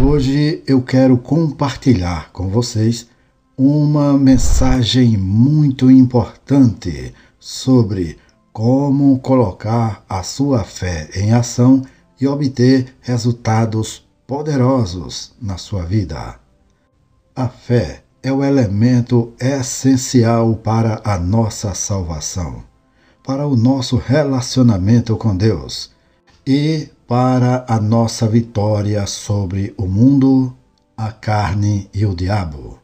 Hoje eu quero compartilhar com vocês uma mensagem muito importante sobre como colocar a sua fé em ação e obter resultados poderosos na sua vida. A fé é o elemento essencial para a nossa salvação, para o nosso relacionamento com Deus e para a nossa vitória sobre o mundo, a carne e o diabo.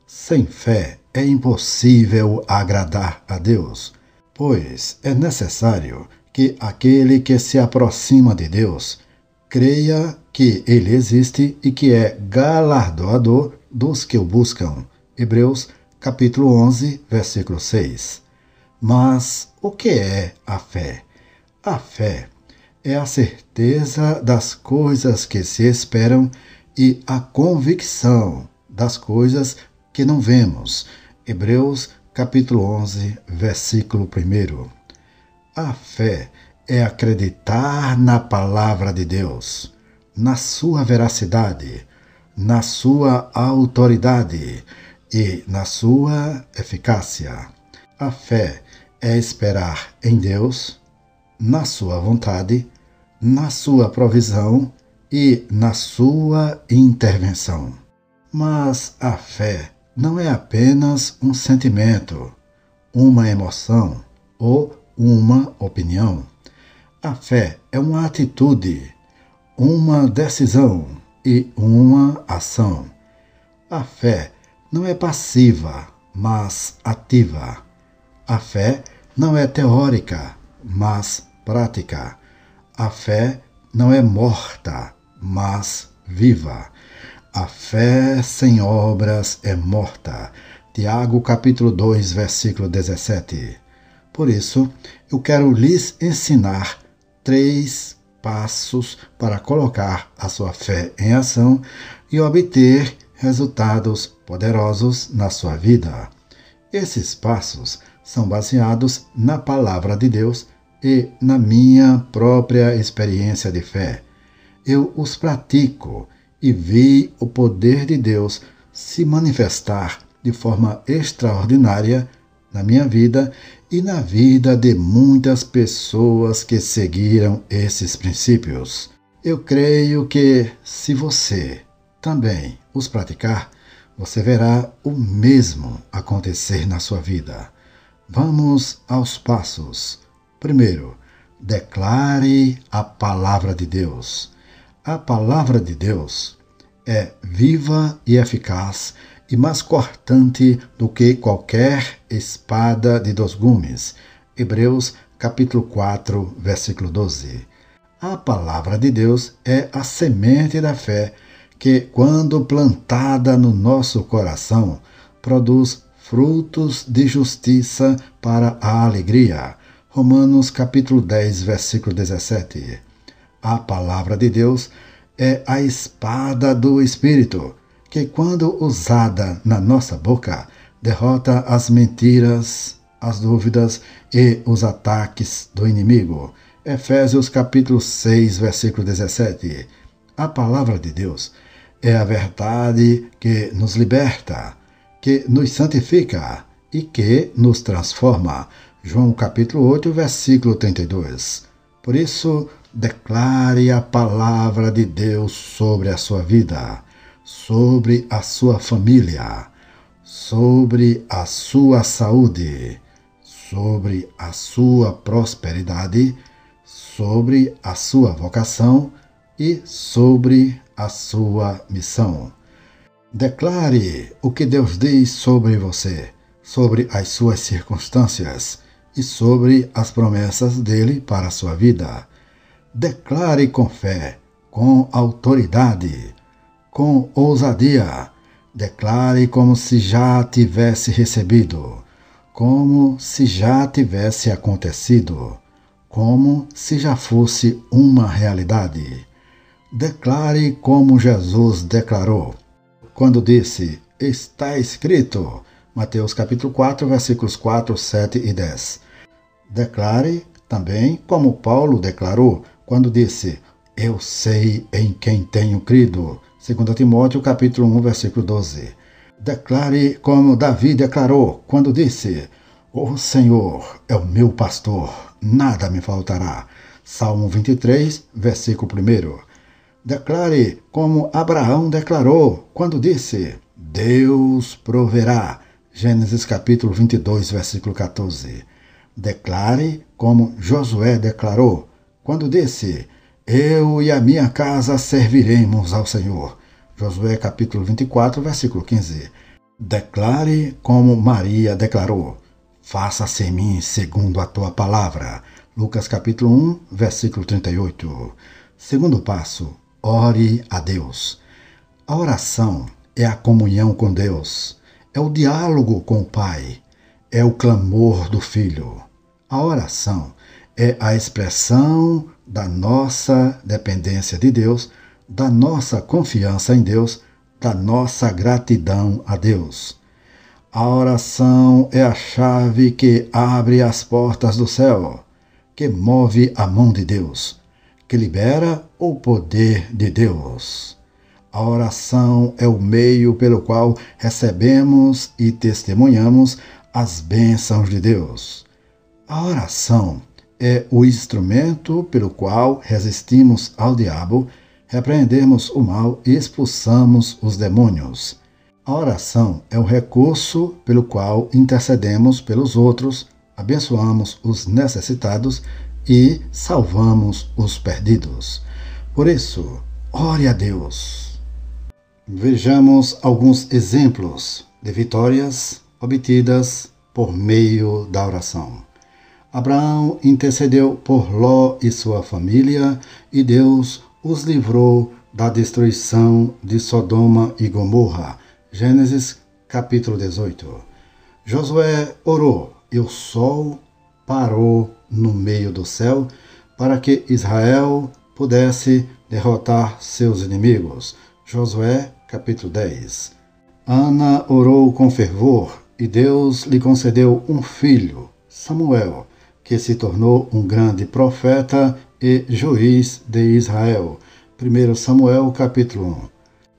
Sem fé é impossível agradar a Deus, pois é necessário que aquele que se aproxima de Deus creia que Ele existe e que é galardoador dos que o buscam. Hebreus capítulo 11, versículo 6. Mas o que é a fé? A fé é a certeza das coisas que se esperam e a convicção das coisas que não vemos. Hebreus capítulo 11, versículo 1. A fé é acreditar na palavra de Deus, na sua veracidade, na sua autoridade e na sua eficácia. A fé é esperar em Deus, na sua vontade, na sua provisão e na sua intervenção. Mas a fé não é apenas um sentimento, uma emoção ou uma opinião. A fé é uma atitude, uma decisão e uma ação. A fé não é passiva, mas ativa. A fé não é teórica, mas prática. A fé não é morta, mas viva. A fé sem obras é morta. Tiago capítulo 2, versículo 17. Por isso, eu quero lhes ensinar 3 passos para colocar a sua fé em ação e obter resultados poderosos na sua vida. Esses passos são baseados na palavra de Deus e na minha própria experiência de fé. Eu os pratico e vi o poder de Deus se manifestar de forma extraordinária na minha vida e na vida de muitas pessoas que seguiram esses princípios. Eu creio que, se você também os praticar, você verá o mesmo acontecer na sua vida. Vamos aos passos. Primeiro, declare a palavra de Deus. A palavra de Deus é viva e eficaz e mais cortante do que qualquer espada de 2 gumes. Hebreus capítulo 4, versículo 12. A palavra de Deus é a semente da fé que, quando plantada no nosso coração, produz frutos de justiça para a alegria. Romanos capítulo 10, versículo 17. A palavra de Deus é a espada do Espírito, que, quando usada na nossa boca, derrota as mentiras, as dúvidas e os ataques do inimigo. Efésios capítulo 6, versículo 17. A palavra de Deus é a verdade que nos liberta, que nos santifica e que nos transforma. João capítulo 8, versículo 32. Por isso, declare a palavra de Deus sobre a sua vida, sobre a sua família, sobre a sua saúde, sobre a sua prosperidade, sobre a sua vocação e sobre a sua missão. Declare o que Deus diz sobre você, sobre as suas circunstâncias e sobre as promessas dele para a sua vida. Declare com fé, com autoridade, com ousadia. Declare como se já tivesse recebido, como se já tivesse acontecido, como se já fosse uma realidade. Declare como Jesus declarou, quando disse, está escrito, Mateus capítulo 4, versículos 4, 7 e 10. Declare também como Paulo declarou, quando disse, eu sei em quem tenho crido, 2 Timóteo capítulo 1, versículo 12. Declare como Davi declarou quando disse: "O Senhor é o meu pastor, nada me faltará." Salmo 23, versículo 1. Declare como Abraão declarou quando disse: "Deus proverá." Gênesis capítulo 22, versículo 14. Declare como Josué declarou quando disse: "Eu e a minha casa serviremos ao Senhor." Josué capítulo 24, versículo 15. Declare como Maria declarou: "Faça-se em mim segundo a tua palavra." Lucas capítulo 1, versículo 38. Segundo passo, ore a Deus. A oração é a comunhão com Deus, é o diálogo com o Pai, é o clamor do Filho. A oração é a expressão da nossa dependência de Deus, da nossa confiança em Deus, da nossa gratidão a Deus. A oração é a chave que abre as portas do céu, que move a mão de Deus, que libera o poder de Deus. A oração é o meio pelo qual recebemos e testemunhamos as bênçãos de Deus. A oração é o instrumento pelo qual resistimos ao diabo, repreendemos o mal e expulsamos os demônios. A oração é o recurso pelo qual intercedemos pelos outros, abençoamos os necessitados e salvamos os perdidos. Por isso, ore a Deus. Vejamos alguns exemplos de vitórias obtidas por meio da oração. Abraão intercedeu por Ló e sua família, e Deus os livrou da destruição de Sodoma e Gomorra. Gênesis capítulo 18. Josué orou e o sol parou no meio do céu para que Israel pudesse derrotar seus inimigos. Josué capítulo 10. Ana orou com fervor e Deus lhe concedeu um filho, Samuel, que se tornou um grande profeta e juiz de Israel. 1 Samuel capítulo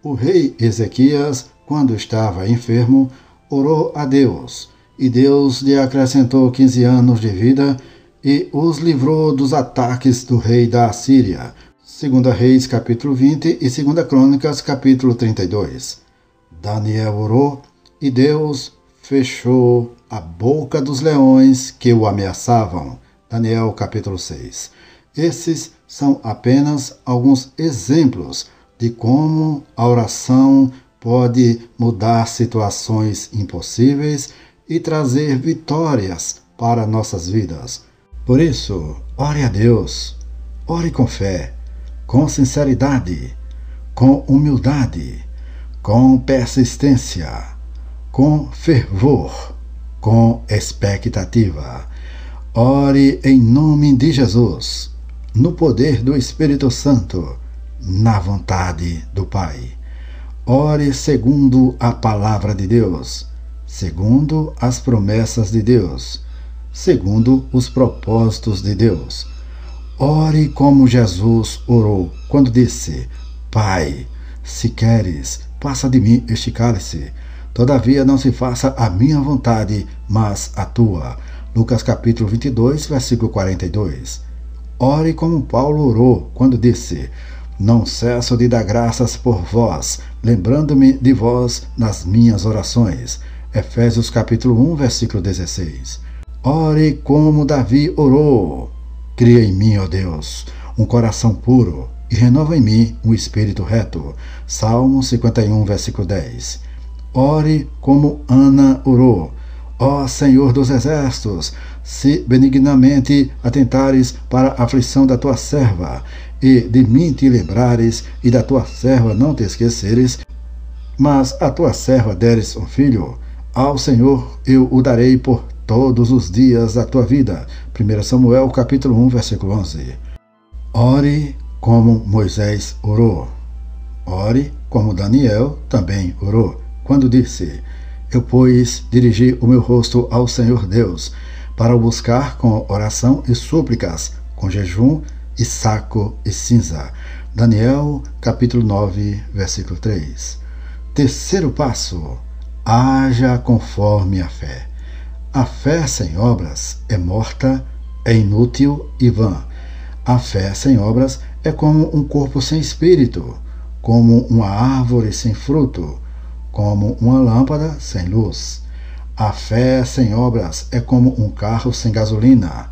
1. O rei Ezequias, quando estava enfermo, orou a Deus, e Deus lhe acrescentou 15 anos de vida e os livrou dos ataques do rei da Assíria. 2 Reis capítulo 20 e 2 Crônicas capítulo 32. Daniel orou e Deus fechou a boca dos leões que o ameaçavam. Daniel capítulo 6. Esses são apenas alguns exemplos de como a oração pode mudar situações impossíveis e trazer vitórias para nossas vidas. Por isso, ore a Deus, ore com fé, com sinceridade, com humildade, com persistência, com fervor, com expectativa. Ore em nome de Jesus, no poder do Espírito Santo, na vontade do Pai. Ore segundo a palavra de Deus, segundo as promessas de Deus, segundo os propósitos de Deus. Ore como Jesus orou, quando disse: "Pai, se queres, passa de mim este cálice. Todavia não se faça a minha vontade, mas a tua." Lucas capítulo 22, versículo 42. Ore como Paulo orou, quando disse: "Não cesso de dar graças por vós, lembrando-me de vós nas minhas orações." Efésios capítulo 1, versículo 16. Ore como Davi orou: "Cria em mim, ó Deus, um coração puro e renova em mim um espírito reto." Salmo 51, versículo 10. Ore como Ana orou: "Ó Senhor dos exércitos, se benignamente atentares para a aflição da tua serva, e de mim te lembrares, e da tua serva não te esqueceres, mas a tua serva deres um filho, ao Senhor eu o darei por todos os dias da tua vida." 1 Samuel capítulo 1, versículo 11. Ore como Moisés orou. Ore como Daniel também orou, quando disse: "Eu, pois, dirigi o meu rosto ao Senhor Deus, para o buscar com oração e súplicas, com jejum e saco e cinza." Daniel, capítulo 9, versículo 3. Terceiro passo: haja conforme a fé. A fé sem obras é morta, é inútil e vã. A fé sem obras é como um corpo sem espírito, como uma árvore sem fruto, como uma lâmpada sem luz. A fé sem obras é como um carro sem gasolina,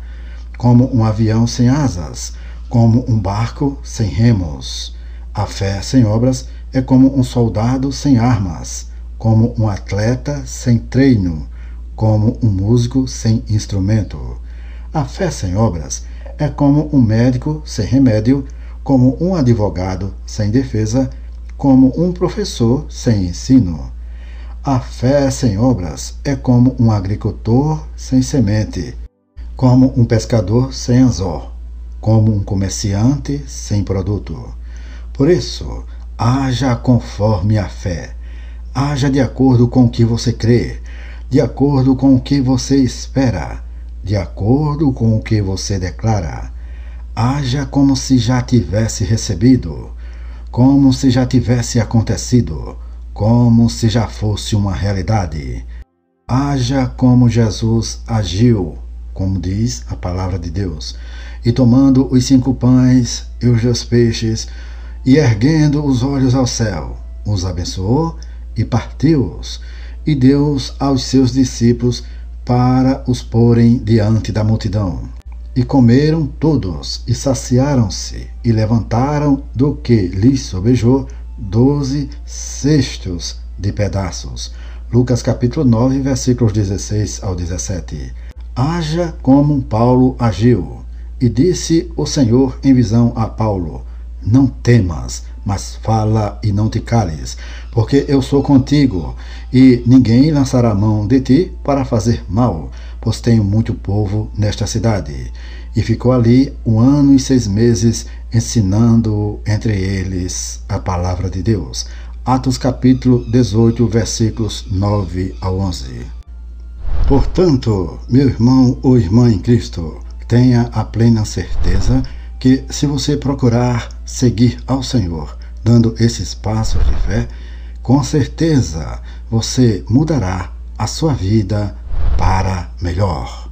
como um avião sem asas, como um barco sem remos. A fé sem obras é como um soldado sem armas, como um atleta sem treino, como um músico sem instrumento. A fé sem obras é como um médico sem remédio, como um advogado sem defesa, como um professor sem ensino. A fé sem obras é como um agricultor sem semente, como um pescador sem anzol, como um comerciante sem produto. Por isso, haja conforme a fé. Haja de acordo com o que você crê, de acordo com o que você espera, de acordo com o que você declara. Haja como se já tivesse recebido, como se já tivesse acontecido, como se já fosse uma realidade. Haja como Jesus agiu, como diz a palavra de Deus. E tomando os 5 pães e os 2 peixes, e erguendo os olhos ao céu, os abençoou e partiu-os, e deu-os aos seus discípulos para os porem diante da multidão. E comeram todos, e saciaram-se, e levantaram do que lhes sobejou 12 cestos de pedaços. Lucas capítulo 9, versículos 16 ao 17. Haja como Paulo agiu. E disse o Senhor em visão a Paulo: não temas, mas fala e não te cales, porque eu sou contigo, e ninguém lançará a mão de ti para fazer mal, pois tenho muito povo nesta cidade. E ficou ali 1 ano e 6 meses, ensinando entre eles a palavra de Deus. Atos capítulo 18, versículos 9 ao 11. Portanto, meu irmão ou irmã em Cristo, tenha a plena certeza que, se você procurar seguir ao Senhor, dando esses passos de fé, com certeza você mudará a sua vida para melhor.